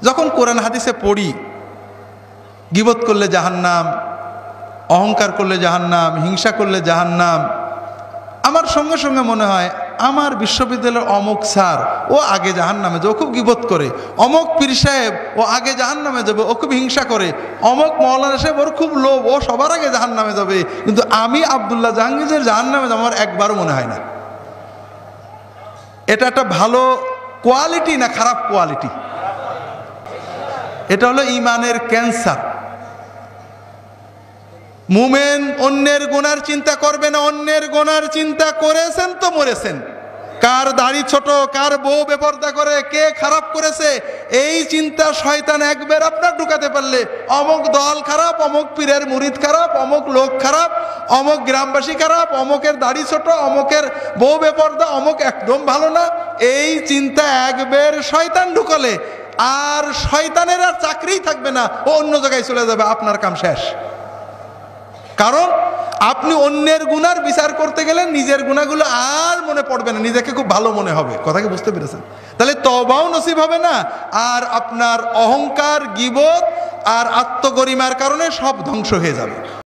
যখন কোরআন হাদিসে পড়ি গীবত করলে জাহান্নাম, অহংকার করলে জাহান্নাম, হিংসা করলে জাহান্নাম, আমার সঙ্গে সঙ্গে মনে হয় আমার বিশ্ববিদ্যালয়ের অমুক স্যার ও আগে জাহান্নামে যাবে, ও খুব গীবত করে। অমুক পীর সাহেব ও আগে জাহান্নামে যাবে, ও খুব হিংসা করে। অমুক মৌলানা সাহেব ওর খুব লোভ, ও সবার আগে জাহান্নামে যাবে। কিন্তু আমি আব্দুল্লাহ জাহাঙ্গীরের জাহান্নামে যাওয়ার একবারও মনে হয় না। এটা একটা ভালো কোয়ালিটি না খারাপ কোয়ালিটি? এটা হলো ইমানের ক্যান্সার। মুমিন অন্যের গুনার চিন্তা করবে না, অন্যের গুনার চিন্তা করেছেন তো মরেছেন। কার দাড়ি ছোট, কার বউ বেপরদা করে, কে খারাপ করেছে, এই চিন্তা শয়তান একবার আপনার ঢুকাতে পারলে অমুক দল খারাপ, অমুক পীরের মুরিদ খারাপ, অমুক লোক খারাপ, অমুক গ্রামবাসী খারাপ, অমুকের দাড়ি ছোট, অমুকের বউ বেপরদা, অমুক একদম ভালো না, এই চিন্তা একবার শয়তান ঢুকালে আর শয়তানের আর চাকরিই থাকবে না, ও অন্য জায়গায় চলে যাবে, আপনার কাম শেষ। কারণ আপনি অন্যের গুনার বিচার করতে গেলে নিজের গুনাহগুলো আর মনে পড়বে না, নিজেকে খুব ভালো মনে হবে। কথা কি বুঝতে পেরেছেন? তাহলে তওবাও নসিব হবে না, আর আপনার অহংকার, গীবত আর আত্মগরিমার কারণে সব ধ্বংস হয়ে যাবে।